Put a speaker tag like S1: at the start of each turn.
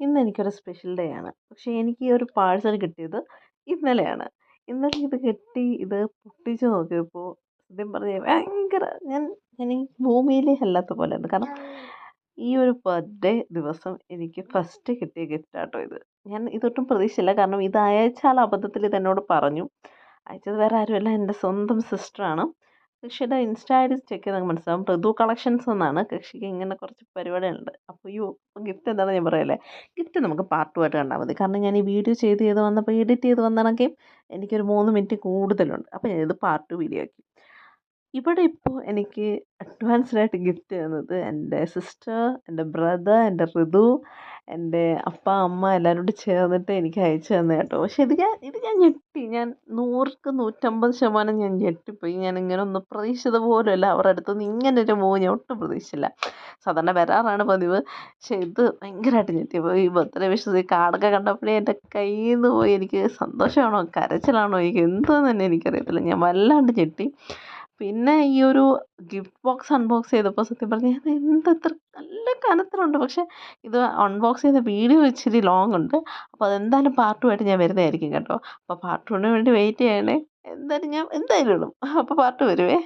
S1: ഇന്ന് എനിക്കൊരു special day ആണ്. പക്ഷേ എനിക്ക് ഈ ഒരു പാഴ്സൽ കിട്ടിയത് ഇന്നലെയാണ്. ഇന്നലെ ഇത് കിട്ടി ഇത് പൊട്ടിച്ച് നോക്കിയപ്പോൾ സത്യം പറഞ്ഞാൽ ഭയങ്കര ഞാൻ ഞാൻ ഈ ഭൂമിയിലേ അല്ലാത്ത പോലെയാണ്. കാരണം ഈ ഒരു ബർത്ത്ഡേ ദിവസം എനിക്ക് ഫസ്റ്റ് കിട്ടിയ ഗിഫ്റ്റാട്ടോ ഇത്. ഞാൻ ഇതൊട്ടും പ്രതീക്ഷിച്ചില്ല. കാരണം ഇത് അയച്ച ആൾ അബദ്ധത്തിൽ ഇതെന്നോട് പറഞ്ഞു. അയച്ചത് വേറെ ആരുമല്ല എൻ്റെ സ്വന്തം സിസ്റ്ററാണ്. കൃഷിയുടെ ഇൻസ്റ്റാ ഐ ഡി ചെക്ക് ചെയ്താൽ മനസ്സിലാവും. ഋതു കളക്ഷൻസ് എന്നാണ്. കൃഷിക്ക് ഇങ്ങനെ കുറച്ച് പരിപാടികളുണ്ട്. അപ്പോൾ ഗിഫ്റ്റ് എന്താണെന്ന് ഞാൻ പറയല്ലേ. ഗിഫ്റ്റ് നമുക്ക് പാർട്ട് 2 ആയിട്ട് കണ്ടാൽ മതി. കാരണം ഞാൻ ഈ വീഡിയോ ചെയ്ത് വന്നപ്പോൾ എഡിറ്റ് ചെയ്ത് വന്നാണെങ്കിൽ എനിക്കൊരു 3 മിനിറ്റ് കൂടുതലുണ്ട്. അപ്പോൾ ഞാനിത് പാർട്ട് 2 വീഡിയോ ആക്കി. ഇവിടെ ഇപ്പോൾ എനിക്ക് അഡ്വാൻസ്ഡ് ആയിട്ട് ഗിഫ്റ്റ് തന്നത് എൻ്റെ സിസ്റ്റർ, എൻ്റെ ബ്രദർ, എൻ്റെ ഋതു, എൻ്റെ അപ്പ, അമ്മ എല്ലാവരും കൂടി ചേർന്നിട്ട് എനിക്ക് അയച്ചു തന്നത് കേട്ടോ. പക്ഷേ ഇത് ഞാൻ ഞെട്ടി. ഞാൻ 100ക്ക് 150% ഞാൻ ഞെട്ടിപ്പോയി. ഞാൻ ഇങ്ങനൊന്നും പ്രതീക്ഷിച്ചത് പോലുമല്ല. അവരുടെ അടുത്തുനിന്ന് ഇങ്ങനൊരു മൂവ് ഞാൻ ഒട്ടും പ്രതീക്ഷിച്ചില്ല. സാധാരണ വരാറാണ് പതിവ്. പക്ഷേ ഇത് ഭയങ്കരമായിട്ട് ഞെട്ടിപ്പോയി. ഈ ബർത്ത്ഡേ വിഷസ് ഈ കാർഡൊക്കെ കണ്ടപ്പോഴേ എൻ്റെ കയ്യിൽ നിന്ന് പോയി. എനിക്ക് സന്തോഷമാണോ കരച്ചിലാണോ എനിക്ക് എന്താണെന്ന് തന്നെ എനിക്കറിയത്തില്ല. ഞാൻ വല്ലാണ്ട് ഞെട്ടി. പിന്നെ ഈ ഒരു ഗിഫ്റ്റ് ബോക്സ് അൺബോക്സ് ചെയ്തപ്പോൾ സത്യം പറഞ്ഞാൽ ഇത് ഇത്ര നല്ല കനത്തിലുണ്ട്. പക്ഷേ ഇത് അൺബോക്സ് ചെയ്ത വീഡിയോ ഇച്ചിരി ലോങ് ഉണ്ട്. അപ്പോൾ അതെന്തായാലും പാർട്ട് 2 ആയിട്ട് ഞാൻ വരുന്നതായിരിക്കും കേട്ടോ. അപ്പോൾ പാർട്ട് 2ന് വേണ്ടി വെയിറ്റ് ചെയ്യണേ. എന്തായാലും ഞാൻ എന്തായാലും ഇടും. അപ്പോൾ പാർട്ട് വരുവേ.